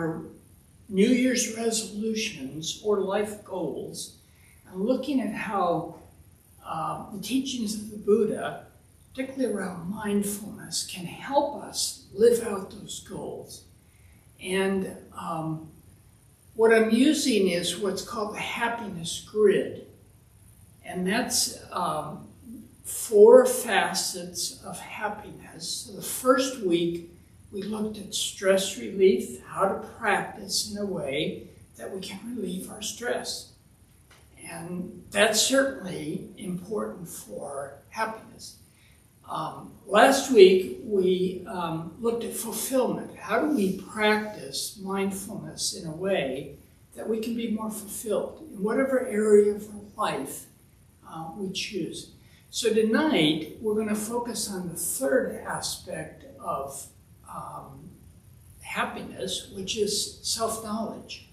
our New Year's resolutions or life goals and looking at how the teachings of the Buddha, particularly around mindfulness, can help us live out those goals. And what I'm using is what's called the happiness grid. And that's 4 facets of happiness. So the first week, we looked at stress relief, how to practice in a way that we can relieve our stress. And that's certainly important for happiness. Last week, we looked at fulfillment. How do we practice mindfulness in a way that we can be more fulfilled in whatever area of our life we choose? So tonight, we're going to focus on the third aspect of happiness, which is self-knowledge.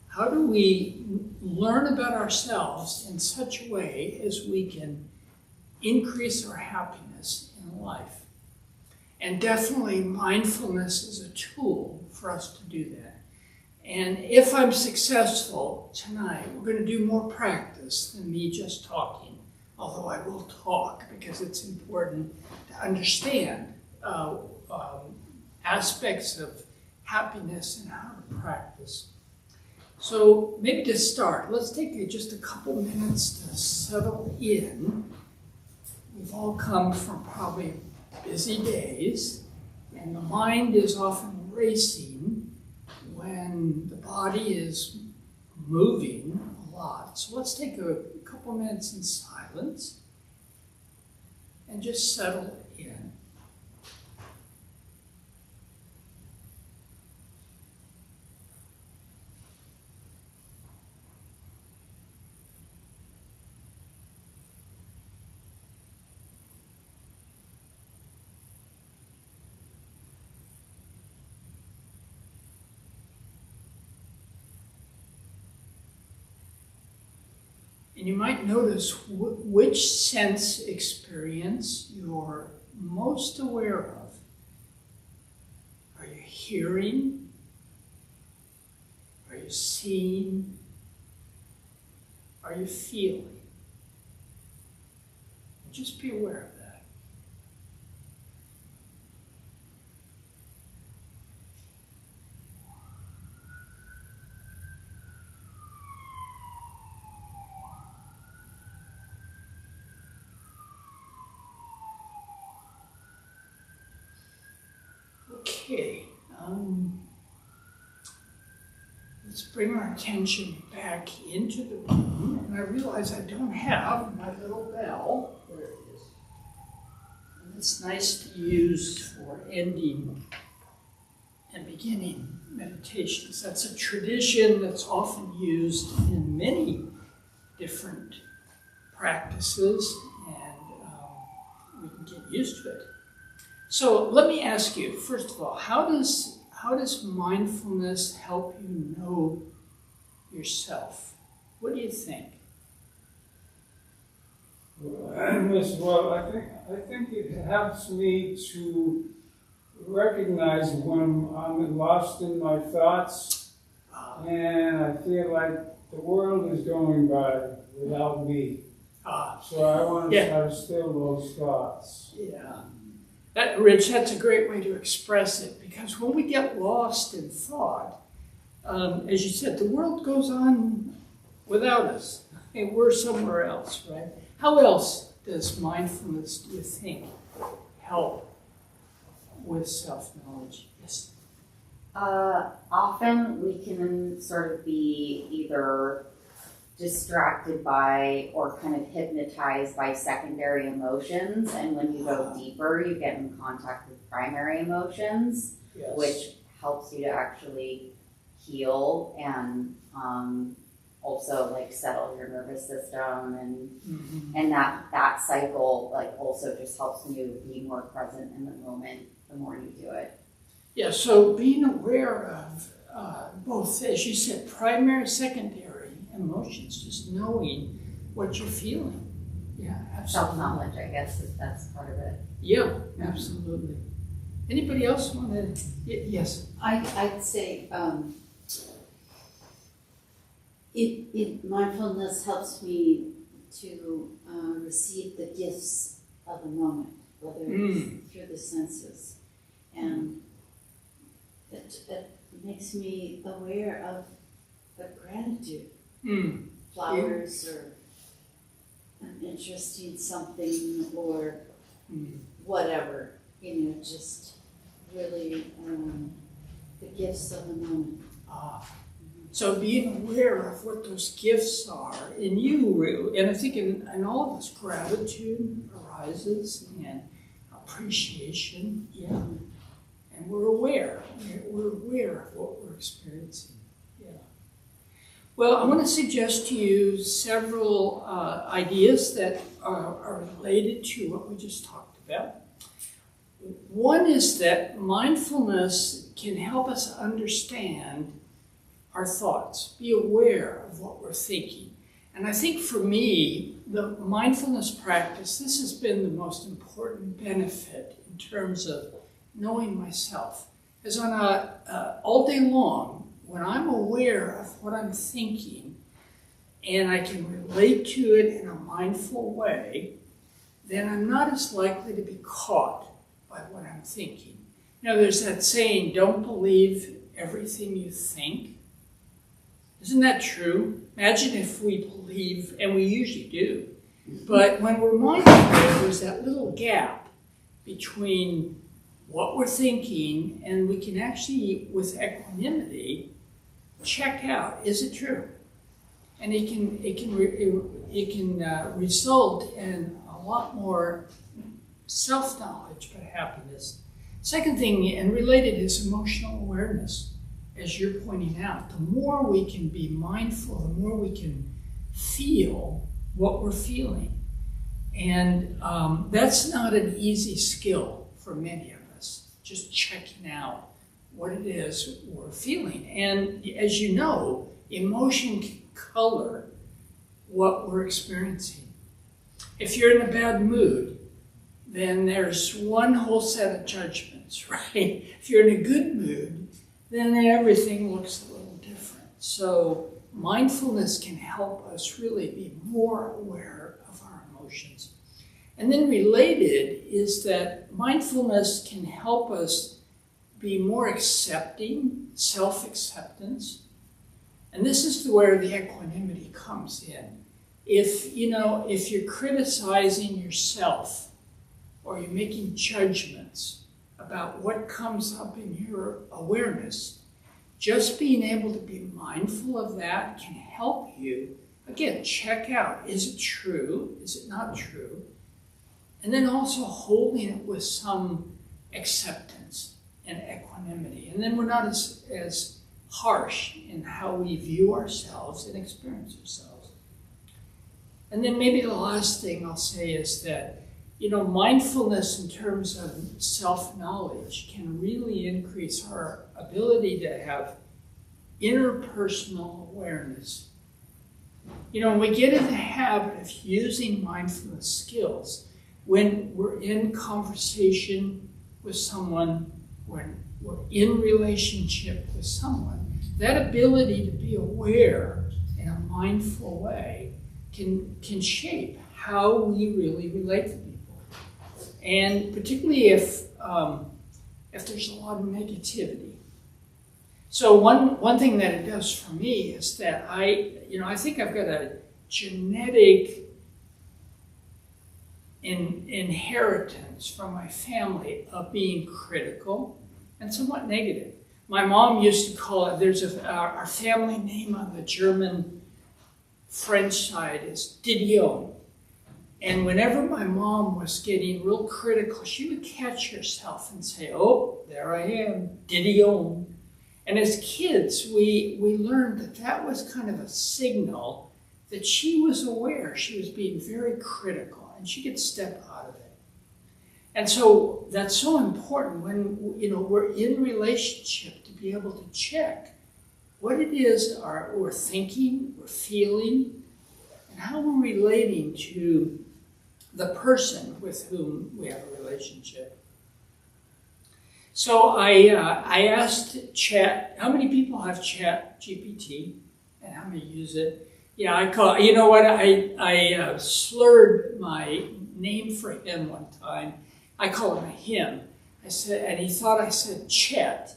How do we learn about ourselves in such a way as we can increase our happiness in life? And definitely mindfulness is a tool for us to do that. And if I'm successful tonight, we're going to do more practice than me just talking, although I will talk because it's important to understand aspects of happiness and how to practice. So maybe to start, let's take just a couple minutes to settle in. We've all come from probably busy days, and the mind is often racing when the body is moving a lot. So let's take a couple minutes in silence and just settle in. And you might notice which sense experience you're most aware of. Are you hearing? Are you seeing? Are you feeling? Just be aware of that. Okay, let's bring our attention back into the room. And I realize I don't have my little bell. There it is. And it's nice to use for ending and beginning meditations. That's a tradition that's often used in many different practices, and we can get used to it. So let me ask you, first of all, how does mindfulness help you know yourself? What do you think? Well, I think it helps me to recognize when I'm lost in my thoughts, and I feel like the world is going by without me. So I want to try to still those thoughts. Yeah. Rich, that's a great way to express it, because when we get lost in thought, as you said, the world goes on without us, and we're somewhere else, right? How else does mindfulness, do you think, help with self-knowledge? Yes. Often we can sort of be either distracted by or kind of hypnotized by secondary emotions, and when you go deeper, you get in contact with primary emotions, Yes. which helps you to actually heal and also like settle your nervous system, and that cycle like also just helps you be more present in the moment the more you do it. Yeah, so being aware of both, as you said, primary, secondary emotions, just knowing what you're feeling. Yeah, absolutely. Self-knowledge, I guess, that's part of it. Yeah, absolutely. Anybody else want to? Yes. I'd say mindfulness helps me to receive the gifts of the moment, whether it's through the senses, and it makes me aware of gratitude. Flowers or an interesting something or whatever, just really the gifts of the moment. So being aware of what those gifts are in you, and I think in all of us, gratitude arises and appreciation, and we're aware. We're aware of what we're experiencing. Well, I want to suggest to you several ideas that are related to what we just talked about. One is that mindfulness can help us understand our thoughts, be aware of what we're thinking. And I think for me, the mindfulness practice, this has been the most important benefit in terms of knowing myself. As on all day long, when I'm aware of what I'm thinking and I can relate to it in a mindful way, then I'm not as likely to be caught by what I'm thinking. There's that saying, don't believe everything you think. Isn't that true? Imagine if we believe, and we usually do, but when we're mindful, there's that little gap between what we're thinking, and we can actually, with equanimity, check out, is it true? And it can result in a lot more self-knowledge, but happiness. Second thing, and related, is emotional awareness. As you're pointing out, the more we can be mindful, the more we can feel what we're feeling. And that's not an easy skill for many of us, just checking out what it is we're feeling. And as you know, emotion can color what we're experiencing. If you're in a bad mood, then there's one whole set of judgments, right? If you're in a good mood, then everything looks a little different. So mindfulness can help us really be more aware of our emotions. And then related is that mindfulness can help us be more accepting, self-acceptance. And this is where the equanimity comes in. If you're criticizing yourself or you're making judgments about what comes up in your awareness, just being able to be mindful of that can help you, again, check out, is it true? Is it not true? And then also holding it with some acceptance and equanimity. And then we're not as harsh in how we view ourselves and experience ourselves. And then maybe the last thing I'll say is that, mindfulness in terms of self-knowledge can really increase our ability to have interpersonal awareness. When we get in the habit of using mindfulness skills, when we're in conversation with someone, when we're in relationship with someone, that ability to be aware in a mindful way can shape how we really relate to people. And particularly if there's a lot of negativity. So one thing that it does for me is that I think I've got a genetic inheritance from my family of being critical and somewhat negative. My mom used to call it, our family name on the German French side is Didion. And whenever my mom was getting real critical, she would catch herself and say, oh, there I am, Didion. And as kids, we learned that was kind of a signal that she was aware she was being very critical and she could step out of it. And so that's so important when we're in relationship to be able to check what it is we're thinking, we're feeling, and how we're relating to the person with whom we have a relationship. So I asked Chat, how many people have Chat GPT and how many use it? Yeah, I call, you know what, I slurred my name for him one time. I call him a him. I said, and he thought I said Chet,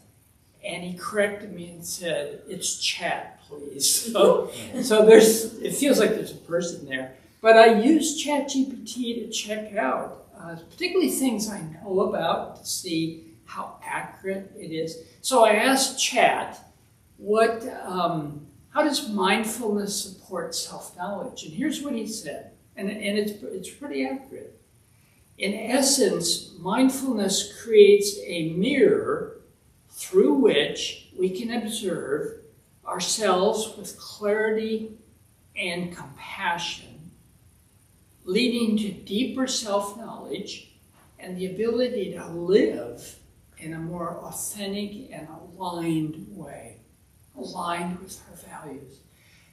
and he corrected me and said, it's Chat, please. So it feels like there's a person there. But I use ChatGPT to check out, particularly things I know about, to see how accurate it is. So I asked Chat, how does mindfulness support self-knowledge? And here's what he said, and it's pretty accurate. In essence, mindfulness creates a mirror through which we can observe ourselves with clarity and compassion, leading to deeper self-knowledge and the ability to live in a more authentic and aligned way, aligned with our values.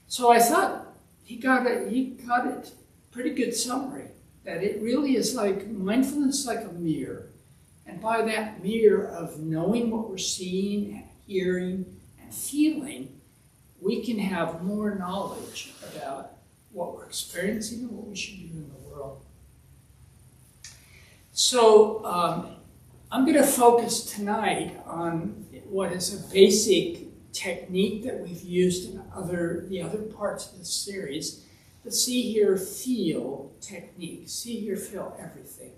So I thought he got it pretty good summary, that it really is like mindfulness like a mirror. And by that mirror of knowing what we're seeing and hearing and feeling, we can have more knowledge about what we're experiencing and what we should do in the world. So I'm going to focus tonight on what is a basic technique that we've used in the other parts of this series, the see, hear, feel technique. See, hear, feel everything.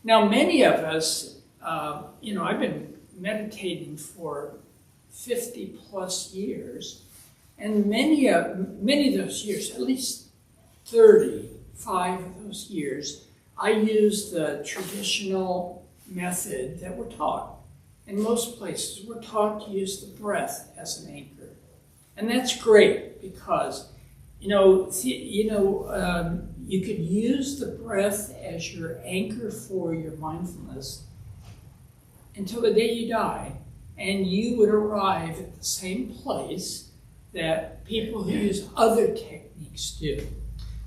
Now, many of us, I've been meditating for 50 plus years, and many of those years, at least 35 of those years, I use the traditional method that we're taught. In most places, we're taught to use the breath as an anchor. And that's great because, you could use the breath as your anchor for your mindfulness until the day you die, and you would arrive at the same place that people who use other techniques do.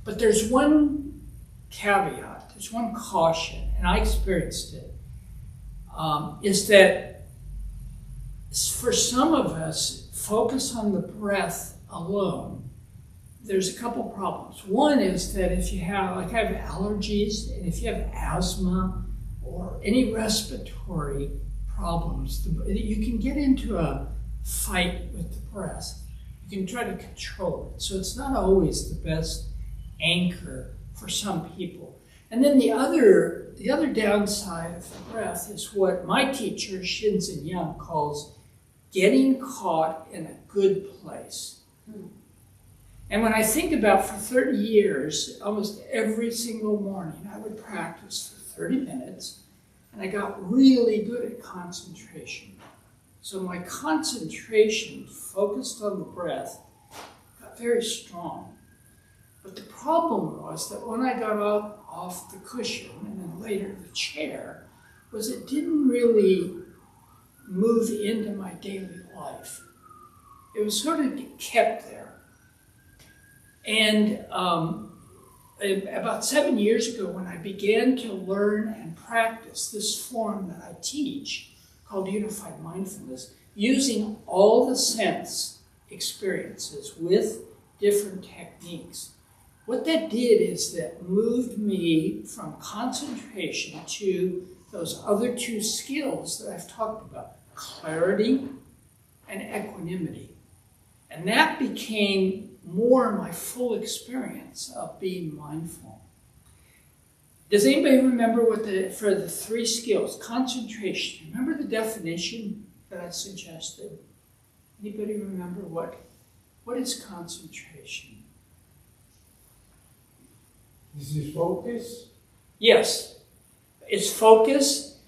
But there's one caveat, there's one caution, and I experienced it, is that for some of us, focus on the breath alone. There's a couple problems. One is that if you have, I have allergies, and if you have asthma or any respiratory problems, you can get into a fight with the breath. You can try to control it. So it's not always the best anchor for some people. And then the other downside of the breath is what my teacher, Shinzen Young, calls getting caught in a good place. And when I think about for 30 years, almost every single morning, I would practice for 30 minutes, and I got really good at concentration. So my concentration, focused on the breath, got very strong. But the problem was that when I got up off the cushion, and then later the chair, was it didn't really move into my daily life. It was sort of kept there. And about 7 years ago, when I began to learn and practice this form that I teach, called Unified Mindfulness, using all the sense experiences with different techniques, what that did is that moved me from concentration to those other two skills that I've talked about, clarity and equanimity. And that became more my full experience of being mindful. Does anybody remember for the three skills, concentration, remember the definition that I suggested? Anybody remember what is concentration? Is it focus? Yes, it's focus,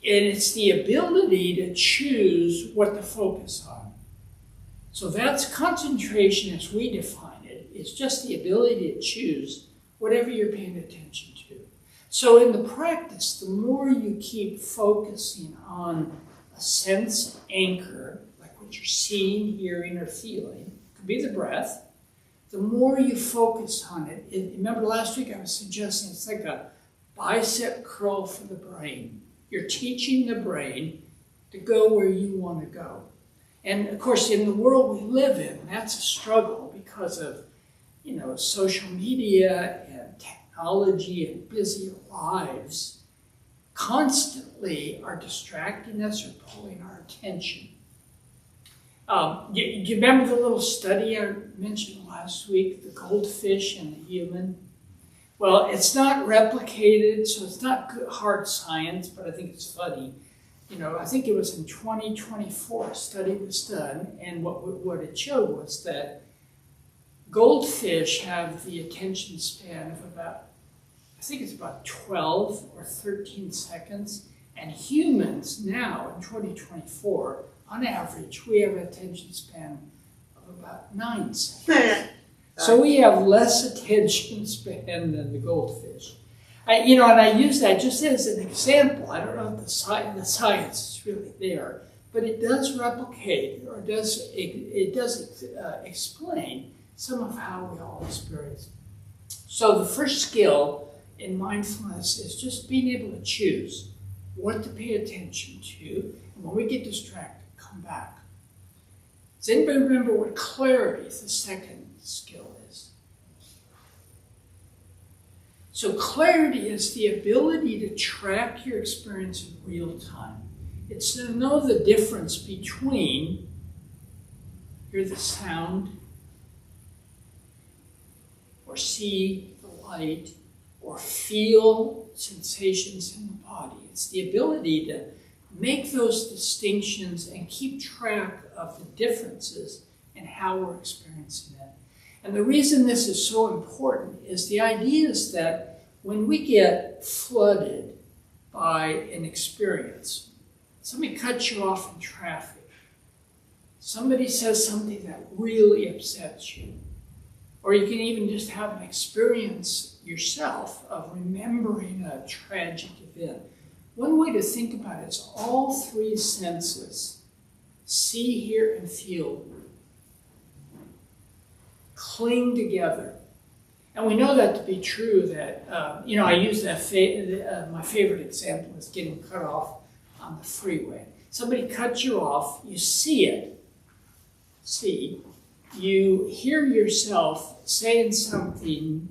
and it's the ability to choose what to focus on. So that's concentration as we define it. It's just the ability to choose whatever you're paying attention to. So in the practice, the more you keep focusing on a sense anchor, like what you're seeing, hearing, or feeling, could be the breath, the more you focus on it. Remember last week I was suggesting it's like a bicep curl for the brain. You're teaching the brain to go where you want to go. And of course, in the world we live in, that's a struggle because of, social media and technology and busy lives constantly are distracting us or pulling our attention. Do you remember the little study I mentioned last week, the goldfish and the human? Well, it's not replicated, so it's not good, hard science, but I think it's funny. I think it was in 2024 a study was done, and what it showed was that goldfish have the attention span of about, I think it's about 12 or 13 seconds, and humans now in 2024, on average, we have an attention span of about 9 seconds. So we have less attention span than the goldfish. And I use that just as an example. I don't know if the science is really there, but it does replicate, or it does explain some of how we all experience. So the first skill in mindfulness is just being able to choose what to pay attention to, and when we get distracted, come back. Does anybody remember what clarity, the second skill, is? So clarity is the ability to track your experience in real time. It's to know the difference between hear the sound, or see the light, or feel sensations in the body. It's the ability to make those distinctions and keep track of the differences in how we're experiencing it. And the reason this is so important is the idea is that when we get flooded by an experience, somebody cuts you off in traffic, somebody says something that really upsets you, or you can even just have an experience yourself of remembering a tragic event. One way to think about it is all three senses, see, hear, and feel, cling together. And we know that to be true that, I use that, my favorite example is getting cut off on the freeway. Somebody cuts you off, you see it, you hear yourself saying something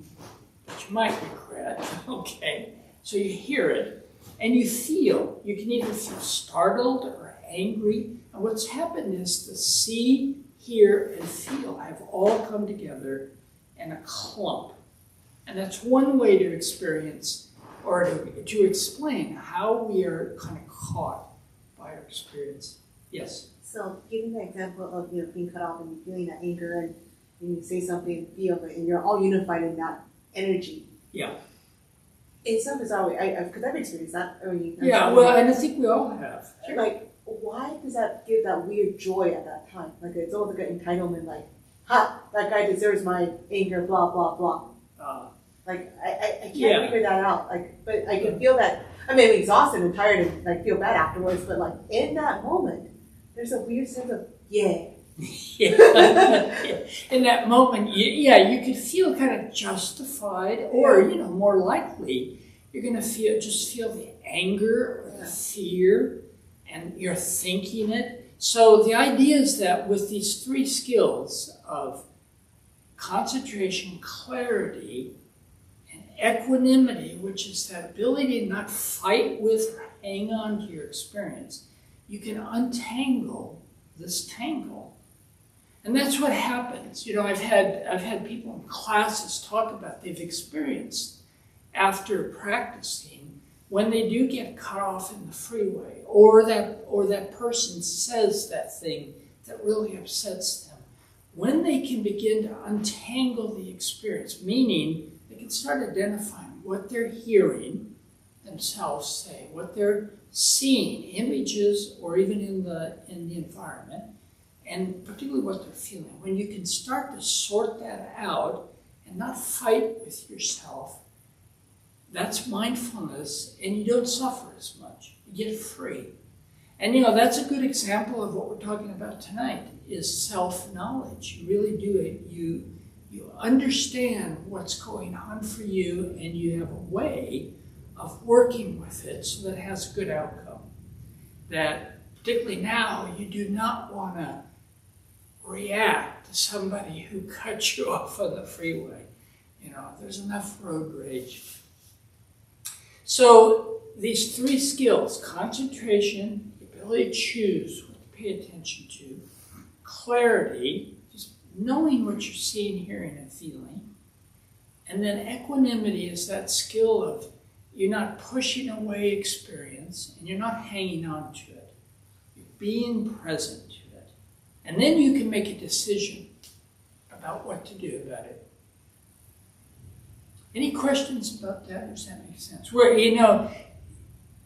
that you might regret, okay? So you hear it, and you feel. You can either feel startled or angry. And what's happened is the see, hear, and feel have all come together in a clump. And that's one way to experience, or to explain how we are kind of caught by our experience. Yes? So giving the example of being cut off and feeling that anger, and when you say something, feel it, and you're all unified in that energy. Yeah. It's not bizarre way, because I've experienced that. Yeah, well, and I think we all have. Like, why does that give that weird joy at that time? Like, it's almost like an entitlement, like, ha, that guy deserves my anger, blah, blah, blah. I can't figure that out. But I can feel that. I mean, I'm exhausted and tired and feel bad afterwards. But in that moment, there's a weird sense of yeah. In that moment, you could feel kind of justified, or more likely, you're going to feel the anger or the fear, and you're thinking it. So the idea is that with these three skills of concentration, clarity, equanimity, which is that ability to not fight with or hang on to your experience, you can untangle this tangle. And that's what happens. I've had people in classes talk about they've experienced after practicing when they do get cut off in the freeway, or that person says that thing that really upsets them. When they can begin to untangle the experience, meaning they can start identifying what they're hearing themselves say, what they're seeing, images, or even in the environment, and particularly what they're feeling. When you can start to sort that out and not fight with yourself, that's mindfulness, and you don't suffer as much. You get free. And that's a good example of what we're talking about tonight, is self-knowledge. You really do it. You understand what's going on for you, and you have a way of working with it so that it has a good outcome. That particularly now, you do not want to react to somebody who cuts you off on the freeway. You know, there's enough road rage. So these three skills, concentration, the ability to choose what to pay attention to, clarity, just knowing what you're seeing, hearing, and feeling, and then equanimity is that skill of you're not pushing away experience and you're not hanging on to it. You're being present to it. And then you can make a decision about what to do about it. Any questions about that? Does that make sense? Where, you know,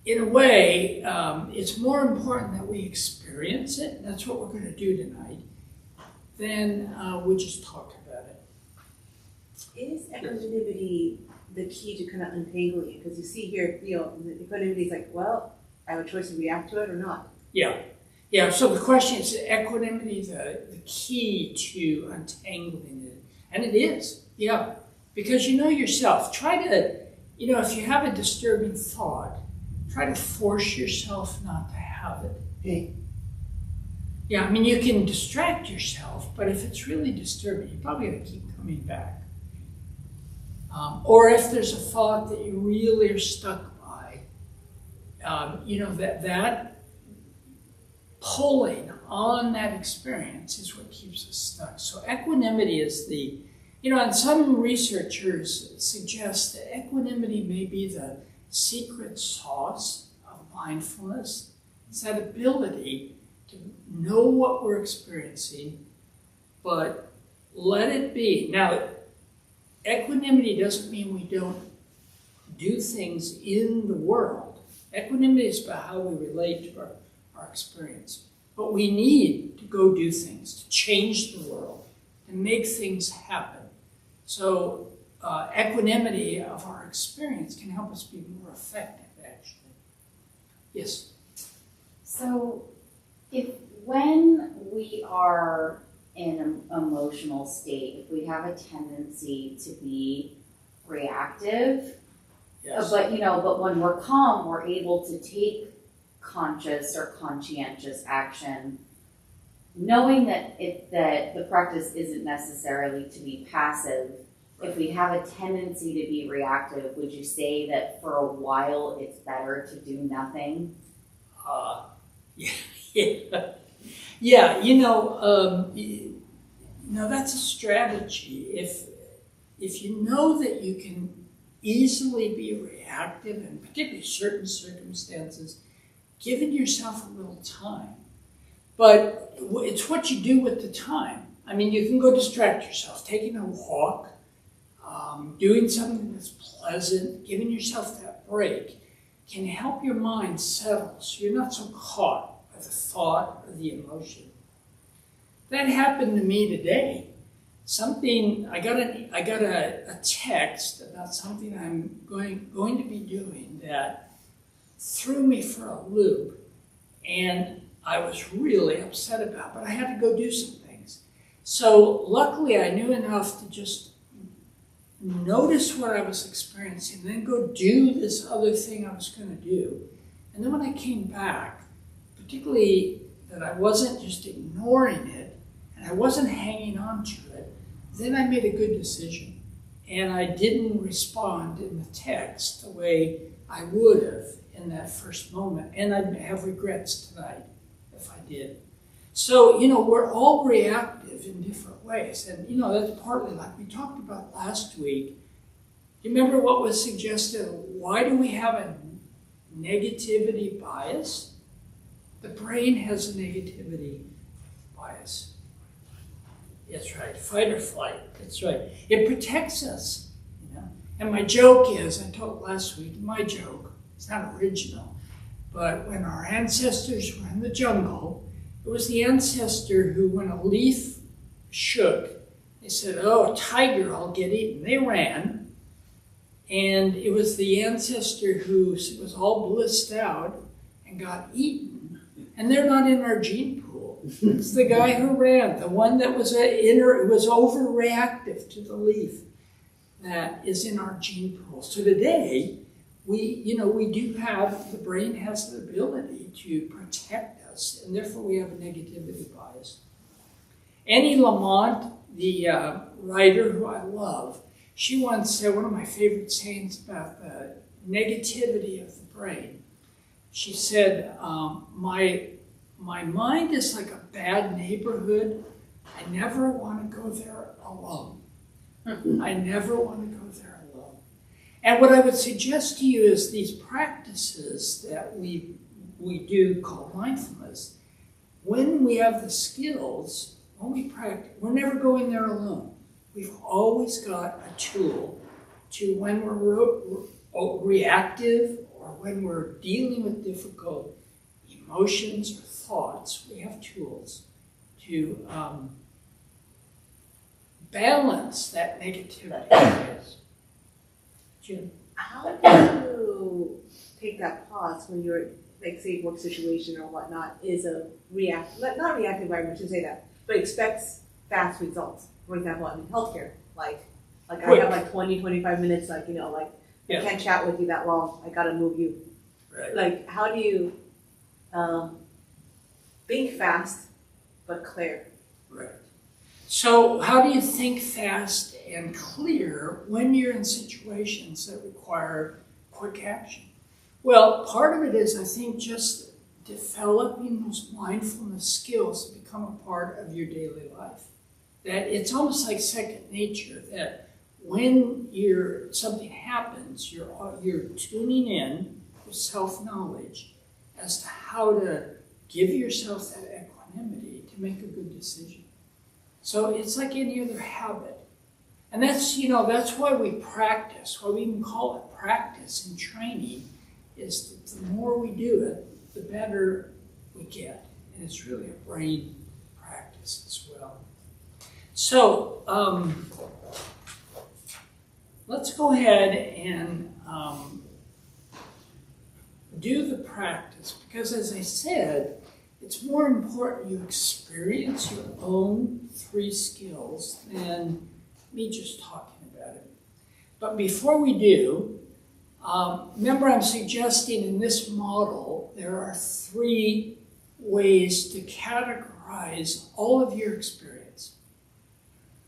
in a way, it's more important that we experience it, and that's what we're going to do tonight, than we just talk about it. Is equanimity the key to kind of untangling it? Because you see here, you know, the equanimity is like, well, I have a choice to react to it or not. Yeah. Yeah, so the question is equanimity the key to untangling it? And it is, yeah. Because you know yourself. Try to, you know, if you have a disturbing thought, try to force yourself not to have it. Okay. Yeah, I mean, you can distract yourself, but if it's really disturbing, you're probably going to keep coming back. Or if there's a thought that you really are stuck by, you know, that pulling on that experience is what keeps us stuck. So equanimity is the, you know, and some researchers suggest that equanimity may be the secret sauce of mindfulness. It's that ability to know what we're experiencing, but let it be. Now, equanimity doesn't mean we don't do things in the world. Equanimity is about how we relate to our experience. But we need to go do things, to change the world, to make things happen. So equanimity of our experience can help us be more effective, actually. Yes? So when we are in an emotional state, if we have a tendency to be reactive, Yes. but when we're calm, we're able to take conscious or conscientious action, knowing that the practice isn't necessarily to be passive. Right. If we have a tendency to be reactive, would you say that for a while it's better to do nothing? Yeah, you know, that's a strategy. If you know that you can easily be reactive, and particularly certain circumstances, giving yourself a little time. But it's what you do with the time. I mean, you can go distract yourself, taking a walk, doing something that's pleasant, giving yourself that break can help your mind settle so you're not so caught by the thought or the emotion. That happened to me today. I got a text about something I'm going to be doing that threw me for a loop, and I was really upset about, but I had to go do some things. So luckily I knew enough to just notice what I was experiencing, then go do this other thing I was going to do. And then when I came back, particularly that I wasn't just ignoring it, and I wasn't hanging on to it, then I made a good decision. And I didn't respond in the text the way I would have in that first moment. And I'd have regrets tonight if I did. So, we're all reactive in different ways. And, that's partly like we talked about last week. You remember what was suggested? Why do we have a negativity bias? The brain has a negativity bias. That's right, fight or flight. That's right. It protects us, And my joke is, I told last week, my joke, it's not original, but when our ancestors were in the jungle, it was the ancestor who, when a leaf shook, they said, "Oh, a tiger, I'll get eaten." They ran. And it was the ancestor who was all blissed out and got eaten. And they're not in our gene pool. It's the guy who ran, the one that was overreactive to the leaf, that is in our gene pool. So today, we do have, the brain has the ability to protect us us, and therefore we have a negativity bias. Annie Lamont, the writer who I love, she once said one of my favorite sayings about the negativity of the brain. She said, my mind is like a bad neighborhood. I never want to go there alone. I never want to go there alone. And what I would suggest to you is these practices that we do called mindfulness, when we have the skills, when we practice, we're never going there alone. We've always got a tool to, when we're reactive or when we're dealing with difficult emotions or thoughts, we have tools to balance that negativity. Jim? How do you take that pause when you're, like, say, work situation or whatnot, is a not reactive environment, I shouldn't say that, but expects fast results. For example, I'm in healthcare, like I have like 20, 25 minutes, like, I can't chat with you that long, I gotta move you. Right. Like, how do you think fast but clear? Right. So how do you think fast and clear when you're in situations that require quick action? Well, part of it is, I think, just developing those mindfulness skills to become a part of your daily life. That it's almost like second nature, that when something happens, you're tuning in with self-knowledge as to how to give yourself that equanimity to make a good decision. So it's like any other habit. And that's why we practice, why we even call it practice and training, is that the more we do it, the better we get. And it's really a brain practice as well. So let's go ahead and do the practice, because as I said, it's more important you experience your own 3 skills than me just talking about it. But before we do, remember I'm suggesting in this model there are 3 ways to categorize all of your experience.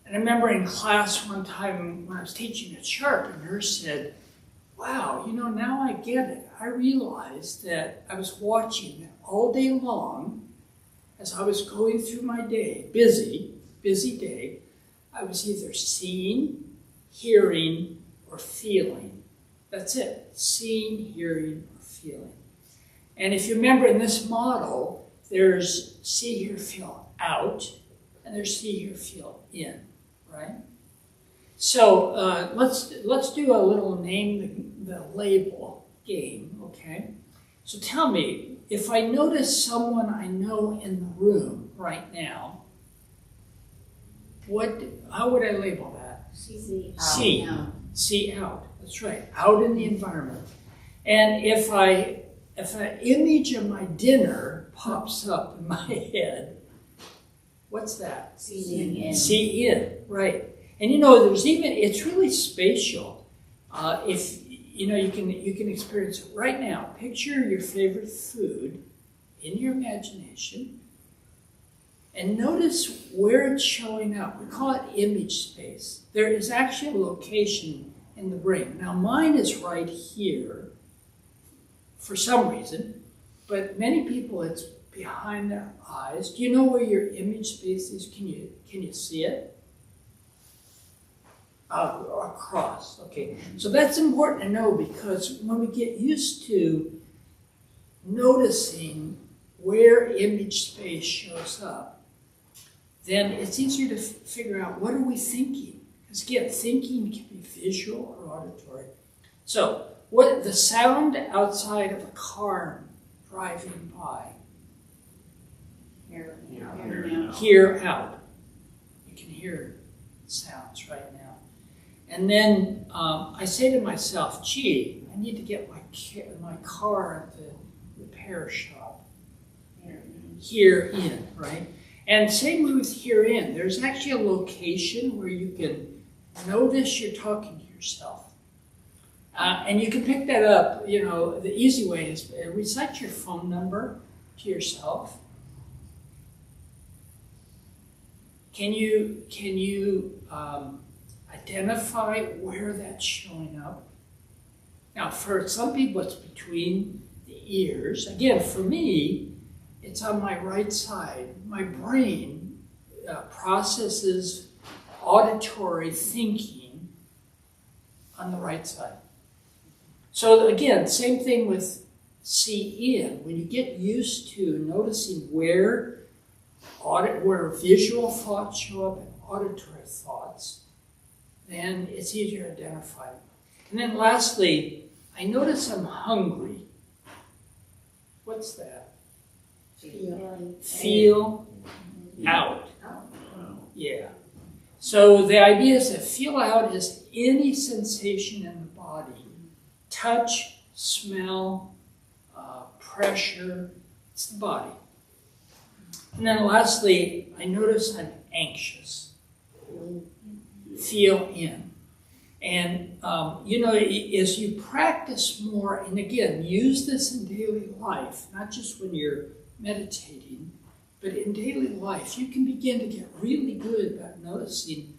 And I remember in class one time when I was teaching at Sharp, a nurse said, wow, now I get it. I realized that I was watching all day long as I was going through my day, busy day. I was either seeing, hearing, or feeling. That's it, seeing, hearing, or feeling. And if you remember in this model, there's see, hear, feel out, and there's see, hear, feel in, right? So let's do a little name the label game, okay? So tell me, if I notice someone I know in the room right now, how would I label that? See out. See. See out. That's right. Out in the environment. And if an image of my dinner pops up in my head, what's that? Seeing in. See in, right. And there's even, it's really spatial. If you can experience it right now. Picture your favorite food in your imagination and notice where it's showing up. We call it image space. There is actually a location in the brain. Now mine is right here for some reason, but many people it's behind their eyes. Do you know where your image space is? Can you see it? Across, okay. So that's important to know, because when we get used to noticing where image space shows up, then it's easier to figure out what are we thinking. Because again, thinking can be visual or auditory. So the sound outside of a car driving by. Hear out. You can hear sounds right now. And then I say to myself, gee, I need to get my car at the repair shop. Here in, right? And same with here in. There's actually a location where you can notice you're talking to yourself. And you can pick that up, the easy way is recite your phone number to yourself? Can you identify where that's showing up? Now, for some people, it's between the ears. Again, for me, it's on my right side. My brain processes auditory thinking on the right side. So again, same thing with see in. When you get used to noticing where visual thoughts show up and auditory thoughts, then it's easier to identify. And then lastly, I notice I'm hungry. What's that? Feel out. Yeah. So the idea is that feel out is any sensation in the body. Touch, smell, pressure, it's the body. And then lastly, I notice I'm anxious. Feel in. And, as you practice more, and again, use this in daily life, not just when you're meditating, but in daily life, you can begin to get really good about noticing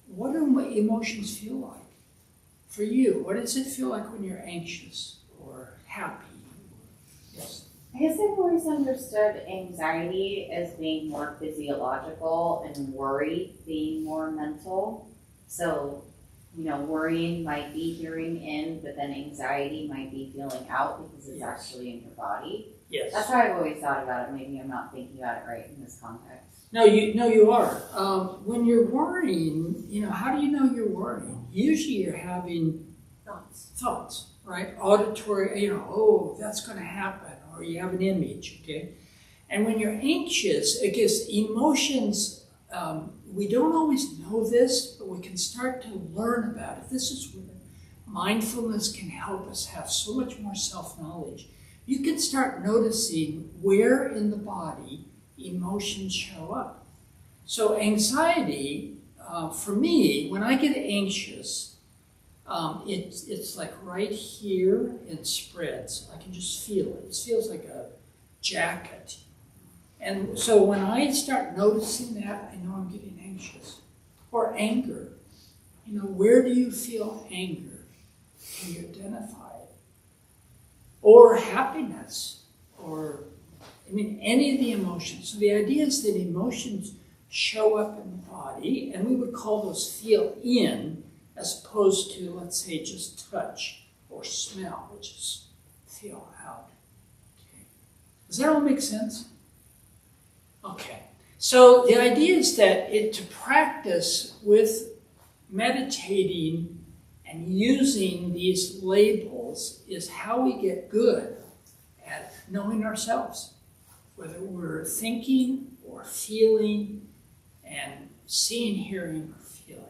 what do my emotions feel like for you. What does it feel like when you're anxious or happy? Yes. I guess I've always understood anxiety as being more physiological and worry being more mental. So, worrying might be hearing in, but then anxiety might be feeling out because it's actually in your body. Yes. That's how I've always thought about it. Maybe I'm not thinking about it right in this context. No, you are. When you're worrying, how do you know you're worrying? Usually you're having thoughts, right? Auditory, oh, that's going to happen, or you have an image, okay? And when you're anxious, I guess emotions, we don't always know this, but we can start to learn about it. This is where mindfulness can help us have so much more self-knowledge. You can start noticing where in the body emotions show up. So anxiety, for me, when I get anxious, it's like right here, it spreads. I can just feel it. It feels like a jacket. And so when I start noticing that, I know I'm getting anxious. Or anger. Where do you feel anger? Can you identify it? Or happiness, or, any of the emotions. So the idea is that emotions show up in the body, and we would call those feel in, as opposed to, let's say, just touch or smell, which is feel out. Okay. Does that all make sense? Okay. So the idea is that to practice with meditating and using these labels is how we get good at knowing ourselves, whether we're thinking or feeling and seeing, hearing, or feeling.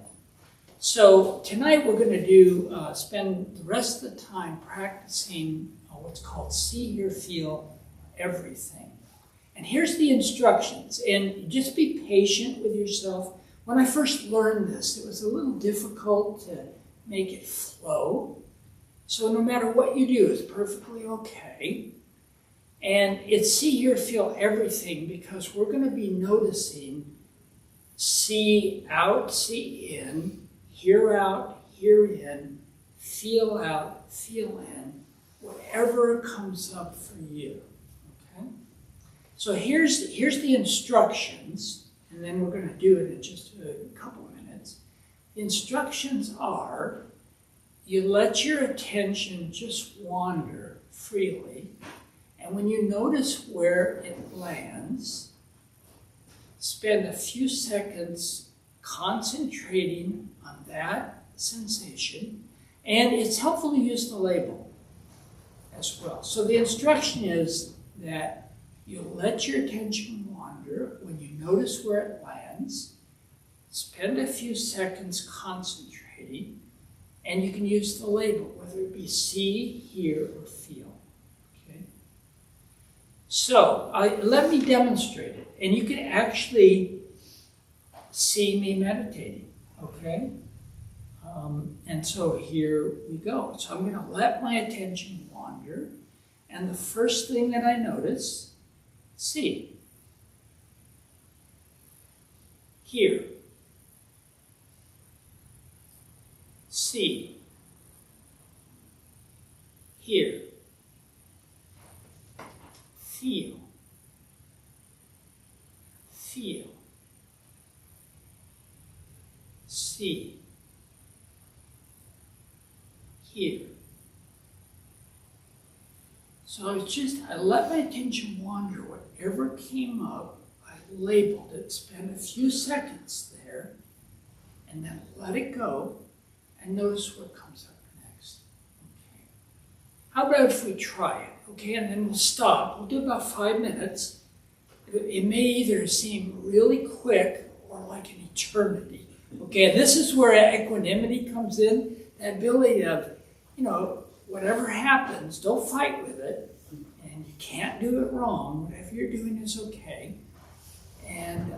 So tonight we're going to spend the rest of the time practicing what's called see, hear, feel, everything. And here's the instructions, and just be patient with yourself. When I first learned this, it was a little difficult to make it flow. So no matter what you do, it's perfectly okay. And it's see, hear, feel everything, because we're going to be noticing see out, see in, hear out, hear in, feel out, feel in, whatever comes up for you. Okay? So here's the instructions, and then we're going to do it in just a couple of minutes. The instructions are, you let your attention just wander freely, and when you notice where it lands, spend a few seconds concentrating on that sensation, and it's helpful to use the label as well. So the instruction is that you let your attention wander. When you notice where it lands, spend a few seconds concentrating, and you can use the label, whether it be see, hear, or feel. Okay? So let me demonstrate it, and you can actually see me meditating. Okay? And so here we go. So I'm going to let my attention wander, and the first thing that I notice See. Hear. See. Hear. Feel. Feel. See. Hear. So it's just, I let my attention wander. Whatever came up, I labeled it, spent a few seconds there, and then let it go, and notice what comes up next. Okay. How about if we try it? Okay, and then we'll stop. We'll do about 5 minutes. It may either seem really quick or like an eternity. Okay, and this is where equanimity comes in, that ability of, whatever happens, don't fight with it, and you can't do it wrong. Whatever you're doing is okay. And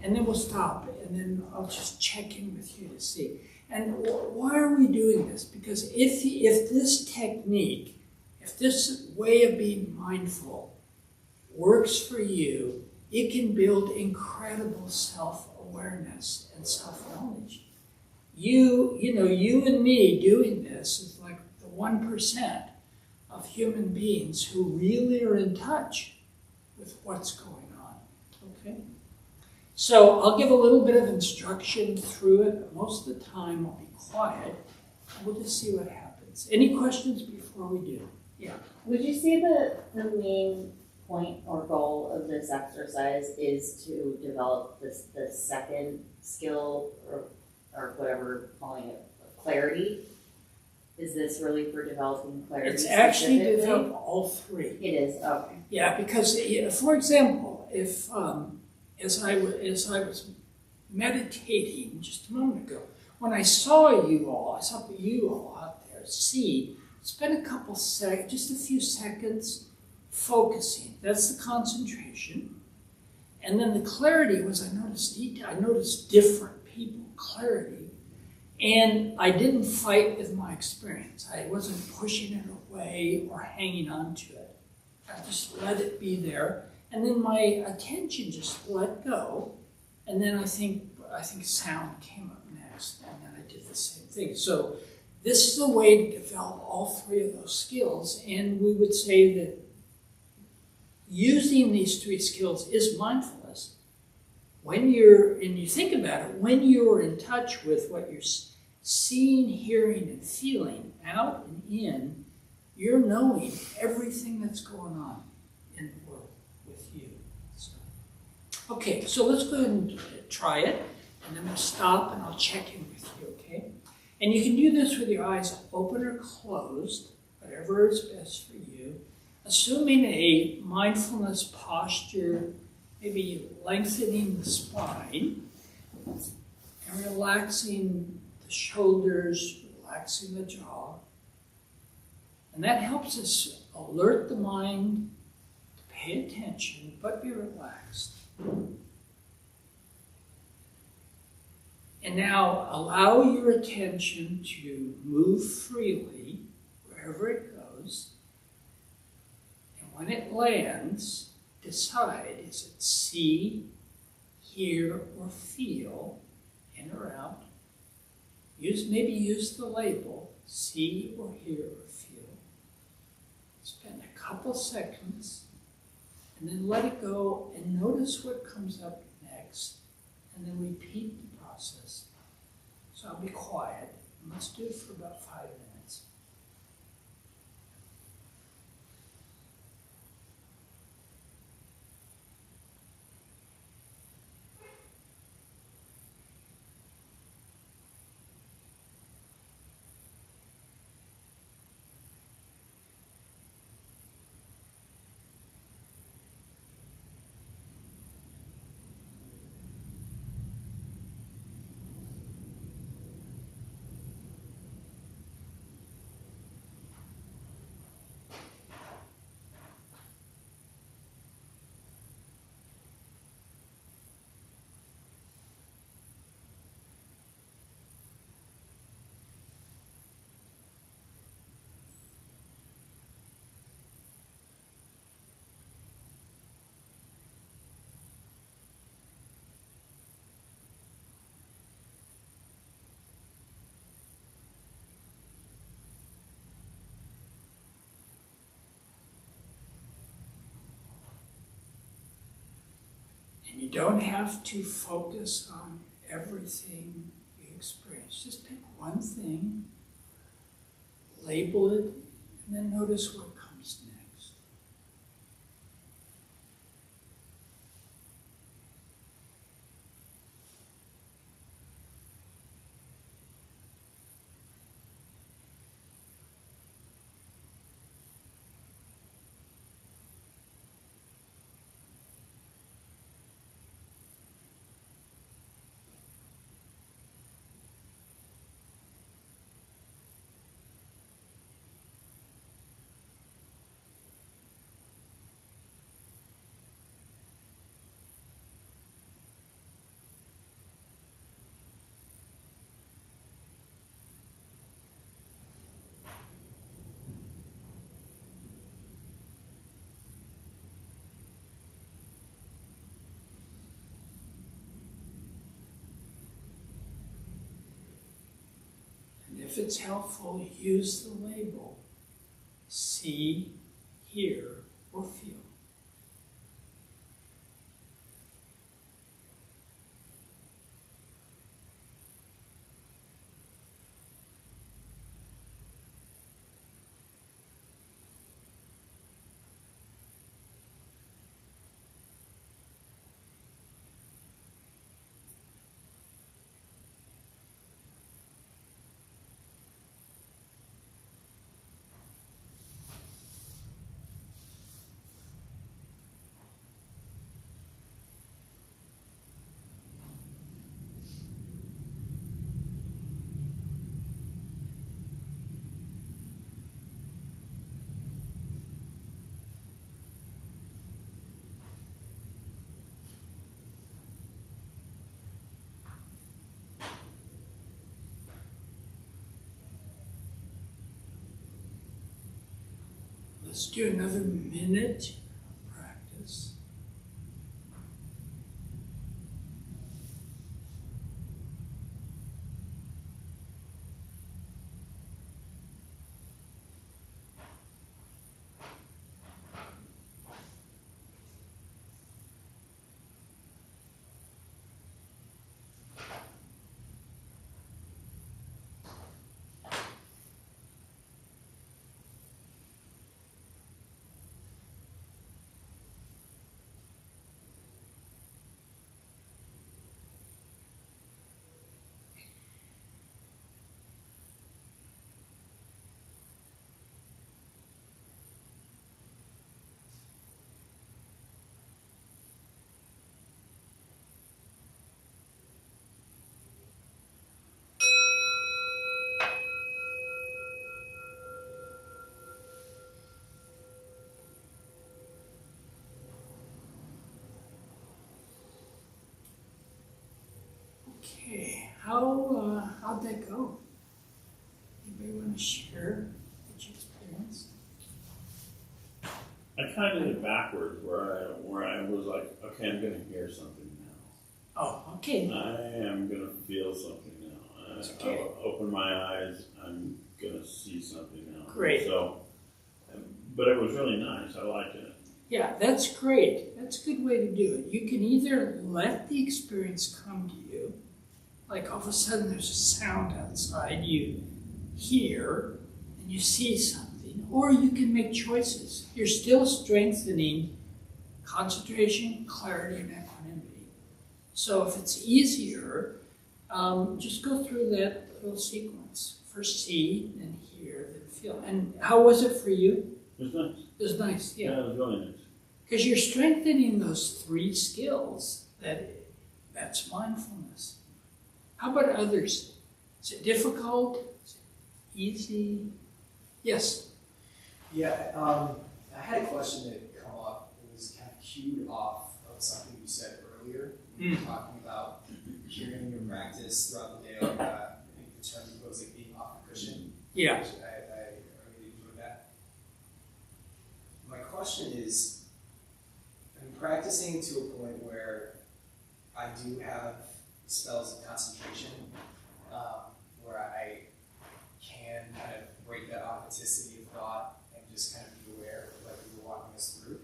then we'll stop, and then I'll just check in with you to see. And why are we doing this? Because if this technique, if this way of being mindful works for you, it can build incredible self-awareness and self-knowledge. You and me doing this is like the 1% of human beings who really are in touch with what's going on. Okay? So I'll give a little bit of instruction through it, but most of the time I'll be quiet, and we'll just see what happens. Any questions before we do? Yeah. Would you say that the main point or goal of this exercise is to develop the second skill or whatever we're calling it, clarity? Is this really for developing clarity? It's actually to develop all three. It is, okay. Yeah, because for example, if as I was meditating just a moment ago, when I saw you all out there, spend a couple seconds, just a few seconds focusing. That's the concentration. And then the clarity was I noticed detail. I noticed different people, clarity. And I didn't fight with my experience. I wasn't pushing it away or hanging on to it. I just let it be there. And then my attention just let go. And then I think sound came up next. And then I did the same thing. So this is a way to develop all three of those skills. And we would say that using these three skills is mindfulness. And you think about it, when you're in touch with what you're seeing, hearing, and feeling out and in, you're knowing everything that's going on in the world with you. So let's go ahead and try it, and then we'll stop and I'll check in with you, okay? And you can do this with your eyes open or closed, whatever is best for you, assuming a mindfulness posture, maybe lengthening the spine and relaxing the shoulders, relaxing the jaw. And that helps us alert the mind to pay attention, but be relaxed. And now allow your attention to move freely wherever it goes. And when it lands, decide, is it see, hear, or feel, in or out? Maybe use the label, see or hear or feel. Spend a couple seconds, and then let it go, and notice what comes up next, and then repeat the process. So I'll be quiet, and let's do it for about 5 minutes. And you don't have to focus on everything you experience. Just pick one thing, label it, and then notice what comes next. If it's helpful, use the label see, hear, or feel. Let's do another minute of practice. Okay, how'd that go? Anybody want to share what you experienced? I kind of did it backwards, where I was like, okay, I'm going to hear something now. Oh, okay. I am going to feel something now. That's okay. I'll open my eyes. I'm going to see something now. Great. So, but it was really nice. I liked it. Yeah, that's great. That's a good way to do it. You can either let the experience come to you, like all of a sudden there's a sound outside, you hear and you see something, or you can make choices. You're still strengthening concentration, clarity, and equanimity. So if it's easier, just go through that little sequence. First see, then hear, then feel. And how was it for you? It was nice. It was nice, yeah. Yeah, it was really nice. Because you're strengthening those three skills. That's mindfulness. How about others? Is it difficult? Is it easy? Yes. Yeah, I had a question that come up. It was kind of cued off of something you said earlier. You were talking about hearing your practice throughout the day. Like, I think the term was like being off the cushion. Yeah. Which I really enjoyed that. My question is, I'm practicing to a point where I do have spells of concentration, where I can kind of break that authenticity of thought and just kind of be aware of like you were walking us through.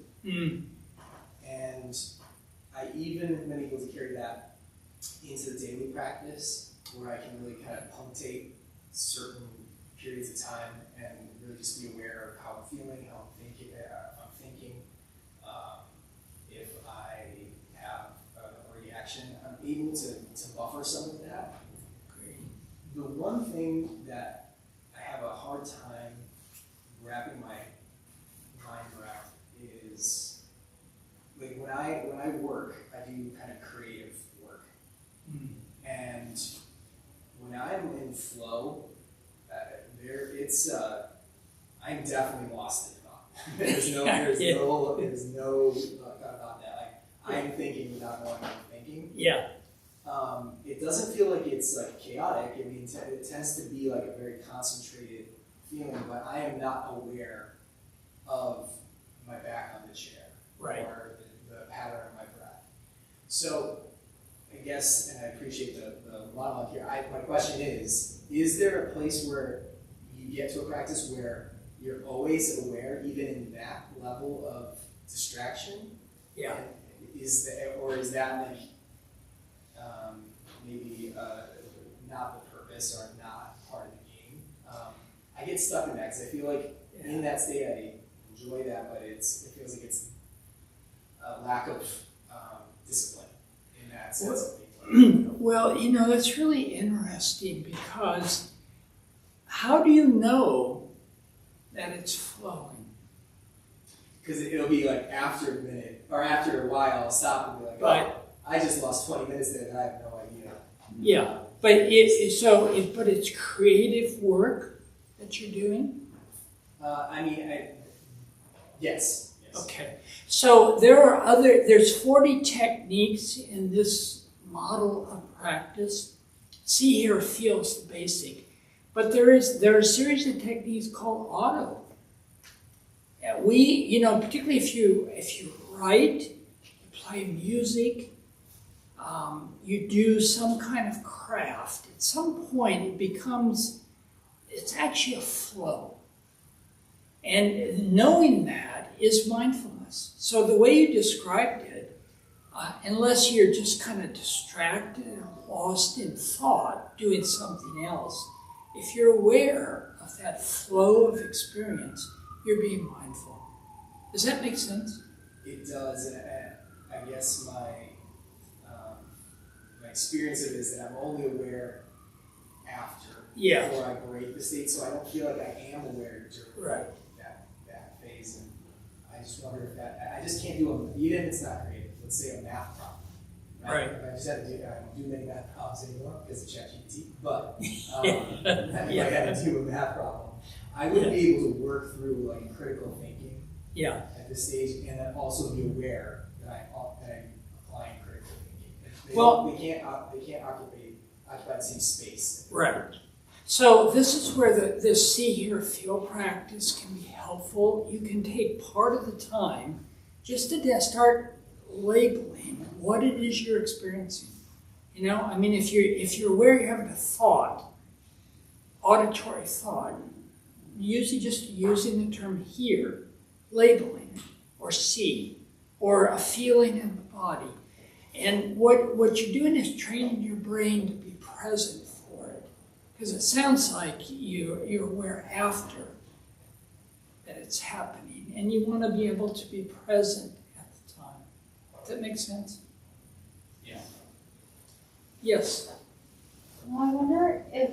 And I even been able to carry that into the daily practice, where I can really kind of punctate certain periods of time and really just be aware of how I'm feeling, how I'm thinking, if I have a reaction, I'm able to buffer some of that. Great. The one thing that I have a hard time wrapping my mind around is, like, when I work, I do kind of creative work. And when I'm in flow, I'm definitely lost in thought. there's no thought about that. Like, I'm thinking without knowing I'm thinking. Yeah. It doesn't feel like it's like chaotic. I mean, it tends to be like a very concentrated feeling, but I am not aware of my back on the chair, Right. or the pattern of my breath. So I guess, and I appreciate the monologue here, my question is there a place where you get to a practice where you're always aware, even in that level of distraction? Yeah. Is that like maybe not the purpose or not part of the game? I get stuck in that because I feel like in that state I enjoy that, but it feels like it's a lack of discipline in that sense. Well, that's really interesting, because how do you know that it's flowing? Because it'll be like after a minute or after a while, I'll stop and be like, Right. I just lost 20 minutes there and I have no idea. Yeah, but it's creative work that you're doing? Yes. Okay, so there's 40 techniques in this model of practice. See, hear, feel is the basic. But there are a series of techniques called auto. And particularly if you write, you play music, you do some kind of craft, at some point it's actually a flow. And knowing that is mindfulness. So the way you described it, unless you're just kind of distracted and lost in thought, doing something else, if you're aware of that flow of experience, you're being mindful. Does that make sense? It does, and I guess my experience of it is that I'm only aware after, before I break the state, so I don't feel like I am aware during that phase. And I just wonder if I just can't do even if it's not creative. Let's say a math problem. Right. I just had to I don't do many math problems anymore because of ChatGPT, but I had to do a math problem. I wouldn't be able to work through like critical thinking at this stage, and then also be aware that I'm applying critical thinking. They can't occupy the same space. Right. So this is where the see, hear, feel practice can be helpful. You can take part of the time just to start labeling what it is you're experiencing. If you're aware you're having a thought, auditory thought, usually just using the term hear, labeling it, or see, or a feeling in the body. And what you're doing is training your brain to be present for it. Because it sounds like you're aware after that it's happening, and you want to be able to be present at the time. Does that make sense? Yeah. Yes. Well, I wonder if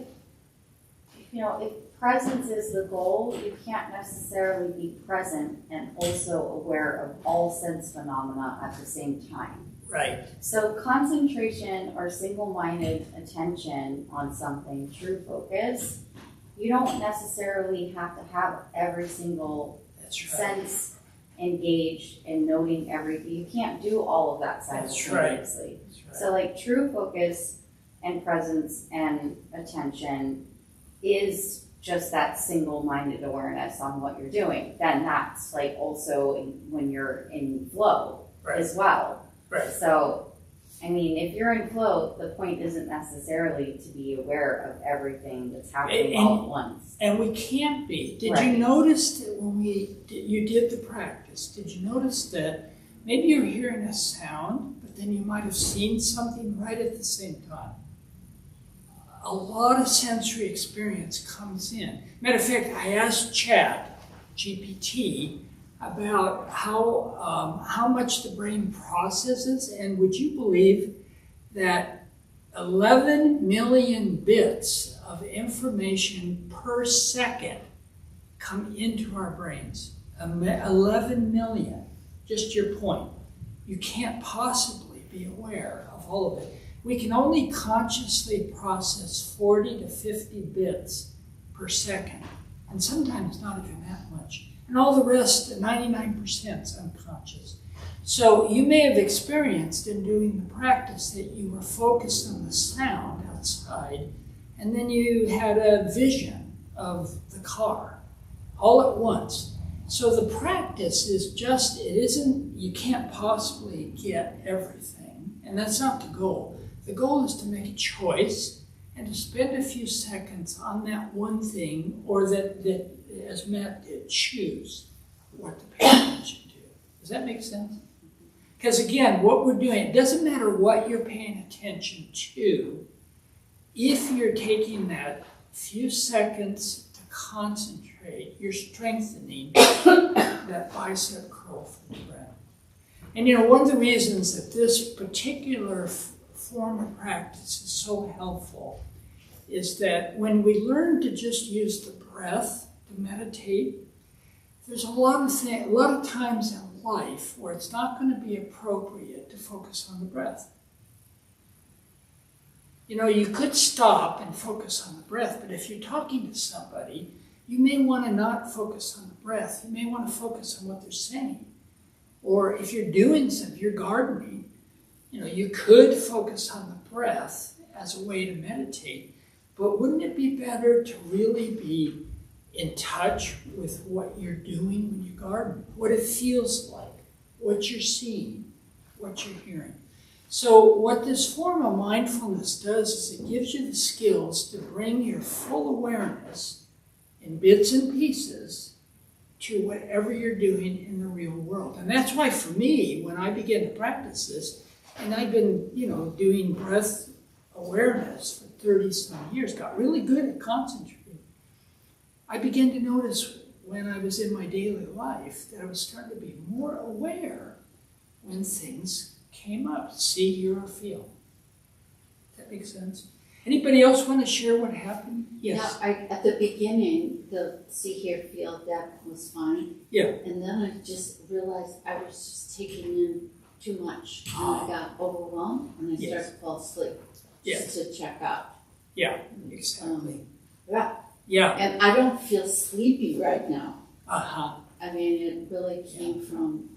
presence is the goal, you can't necessarily be present and also aware of all sense phenomena at the same time. Right. So concentration or single-minded attention on something, true focus, you don't necessarily have to have every single sense engaged in noting everything. You can't do all of that simultaneously. Right. So like true focus and presence and attention is just that single-minded awareness on what you're doing. Then that's like also when you're in flow as well. Right. So, if you're in flow, the point isn't necessarily to be aware of everything that's happening all at once. And we can't be. Did you notice that when you did the practice, did you notice that maybe you're hearing a sound, but then you might have seen something right at the same time. A lot of sensory experience comes in. Matter of fact, I asked GPT, about how much the brain processes, and would you believe that 11 million bits of information per second come into our brains? 11 million. Just your point. You can't possibly be aware of all of it. We can only consciously process 40 to 50 bits per second, and sometimes not even that much. And all the rest, 99%, is unconscious. So you may have experienced in doing the practice that you were focused on the sound outside, and then you had a vision of the car all at once. So the practice is just, you can't possibly get everything, and that's not the goal. The goal is to make a choice and to spend a few seconds on that one thing, or that as Matt did, choose what to pay attention to. Does that make sense? Because again, what we're doing, it doesn't matter what you're paying attention to, if you're taking that few seconds to concentrate, you're strengthening that bicep curl from the breath. And one of the reasons that this particular form of practice is so helpful is that when we learn to just use the breath to meditate, there's a lot of times in life where it's not going to be appropriate to focus on the breath. You could stop and focus on the breath, but if you're talking to somebody, you may want to not focus on the breath. You may want to focus on what they're saying. Or if you're doing something, you're gardening, you could focus on the breath as a way to meditate, but wouldn't it be better to really be in touch with what you're doing when you garden, what it feels like, what you're seeing, what you're hearing? So what this form of mindfulness does is it gives you the skills to bring your full awareness in bits and pieces to whatever you're doing in the real world. And that's why for me, when I began to practice this, and I've been, doing breath awareness for 30-some years, got really good at concentrating, I began to notice when I was in my daily life that I was starting to be more aware when things came up, see, hear, or feel. Does that make sense? Anybody else want to share what happened? Yes. Yeah, at the beginning, the see, hear, feel, that was fine. Yeah. And then I just realized I was just taking in too much. And I got overwhelmed and I started to fall asleep just to check out. Yeah, exactly. Yeah. Yeah. And I don't feel sleepy right now. Uh-huh. I mean, it really came from...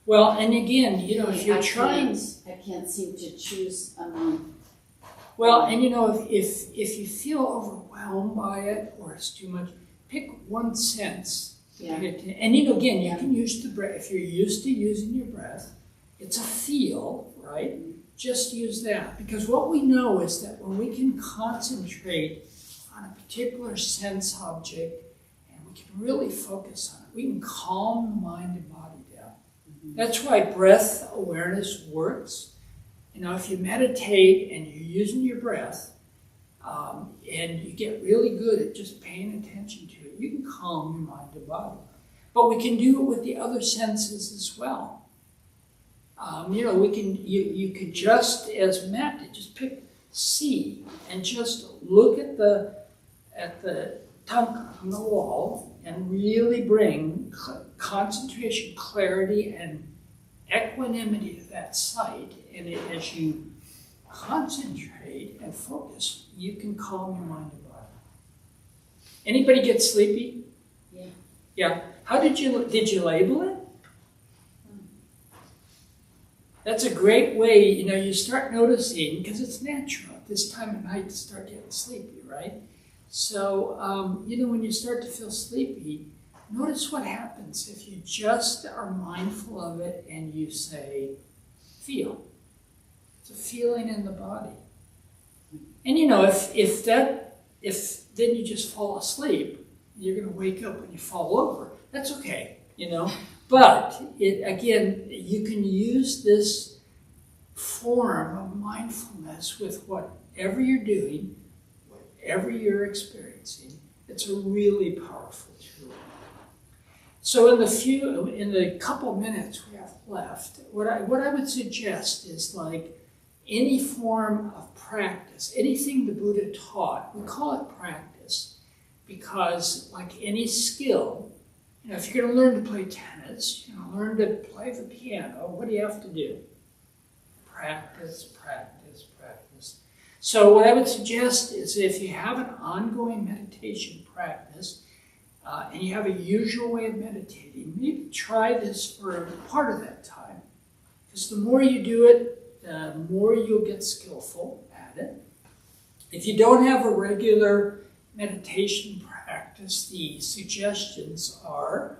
well, and again, if you're trying... I can't seem to choose among... Well, and if you feel overwhelmed by it or it's too much, pick one sense. Yeah. And again, you can use the breath. If you're used to using your breath, it's a feel, right? Just use that. Because what we know is that when we can concentrate on a particular sense object and we can really focus on it, we can calm the mind and body down. Mm-hmm. That's why breath awareness works. If you meditate and you're using your breath, and you get really good at just paying attention to it, you can calm your mind and body. But we can do it with the other senses as well. You could just, as Matt did, just pick see and just look at the tongue on the wall and really bring concentration, clarity, and equanimity to that sight. And as you concentrate and focus, you can calm your mind and body. Anybody get sleepy? Yeah. Yeah. How did you label it? That's a great way, you start noticing, because it's natural at this time of night to start getting sleepy, right? So, when you start to feel sleepy, notice what happens if you just are mindful of it and you say, feel. It's a feeling in the body. And if then you just fall asleep, you're going to wake up when you fall over. That's okay, But again, you can use this form of mindfulness with whatever you're doing, whatever you're experiencing. It's a really powerful tool. So in the couple minutes we have left, what I would suggest is like any form of practice, anything the Buddha taught, we call it practice because like any skill, if you're going to learn to play tennis, you're going to learn to play the piano, what do you have to do? Practice, practice, practice. So what I would suggest is if you have an ongoing meditation practice and you have a usual way of meditating, maybe try this for part of that time. Because the more you do it, the more you'll get skillful at it. If you don't have a regular meditation practice, the suggestions are,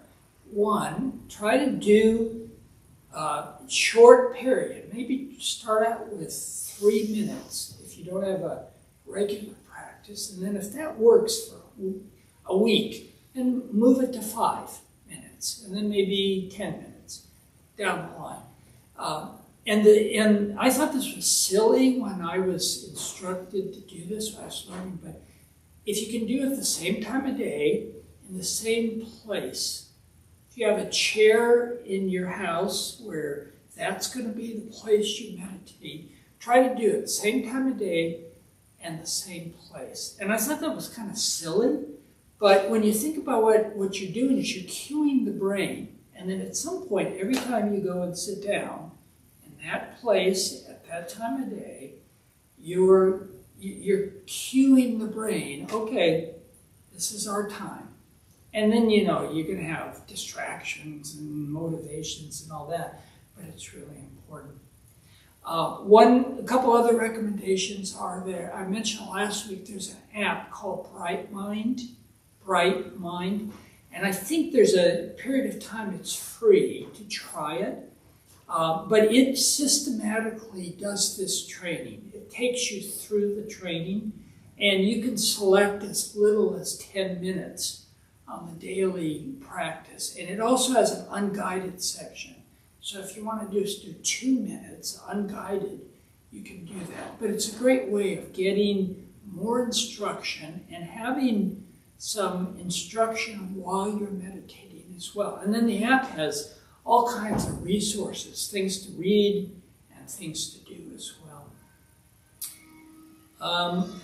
1, try to do a short period. Maybe start out with 3 minutes if you don't have a regular practice. And then if that works for a week, then move it to 5 minutes. And then maybe 10 minutes down the line. And I thought this was silly when I was instructed to do this when I was learning, but if you can do it the same time of day, in the same place, if you have a chair in your house where that's going to be the place you meditate, try to do it the same time of day and the same place. And I thought that was kind of silly, but when you think about what you're doing is you're cueing the brain, and then at some point, every time you go and sit down in that place at that time of day, you're cueing the brain, okay, this is our time. And then, you're going to have distractions and motivations and all that, but it's really important. A couple other recommendations are there. I mentioned last week there's an app called Bright Mind, and I think there's a period of time it's free to try it, but it systematically does this training. It takes you through the training, and you can select as little as 10 minutes on the daily practice. And it also has an unguided section. So if you want to just do 2 minutes unguided, you can do that. But it's a great way of getting more instruction and having some instruction while you're meditating as well. And then the app has all kinds of resources, things to read and things to do as well.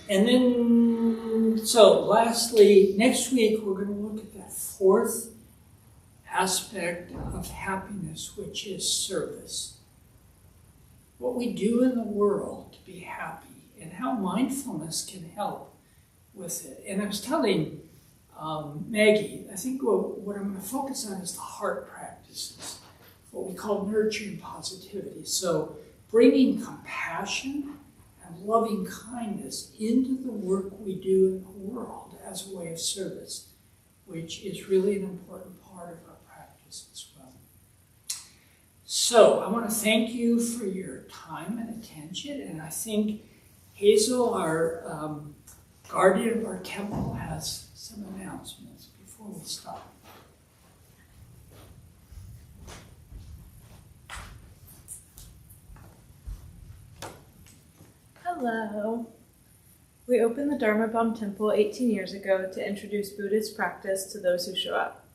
And then, so lastly, next week we're going to look at that 4th aspect of happiness, which is service. What we do in the world to be happy and how mindfulness can help with it. And I was telling Maggie, I think what I'm going to focus on is the heart practices, what we call nurturing positivity. So bringing compassion and loving kindness into the work we do in the world as a way of service, which is really an important part of our practice as well. So I want to thank you for your time and attention, and I think Hazel, our guardian of our temple, has some announcements before we stop. Hello. We opened the Dharma Bomb Temple 18 years ago to introduce Buddhist practice to those who show up.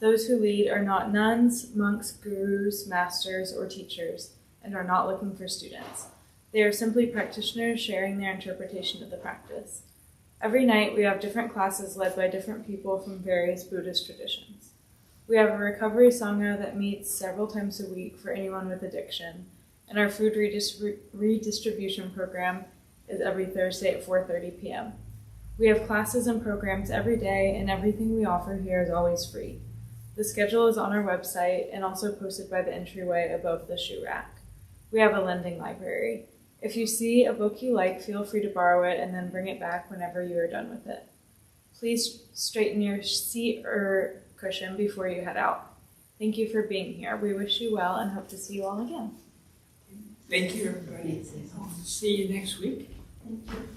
Those who lead are not nuns, monks, gurus, masters, or teachers, and are not looking for students. They are simply practitioners sharing their interpretation of the practice. Every night we have different classes led by different people from various Buddhist traditions. We have a recovery sangha that meets several times a week for anyone with addiction, and our food redistribution program is every Thursday at 4:30 p.m. We have classes and programs every day, and everything we offer here is always free. The schedule is on our website and also posted by the entryway above the shoe rack. We have a lending library. If you see a book you like, feel free to borrow it and then bring it back whenever you are done with it. Please straighten your seat or cushion before you head out. Thank you for being here. We wish you well and hope to see you all again. Thank you, everybody. See you next week. Thank you.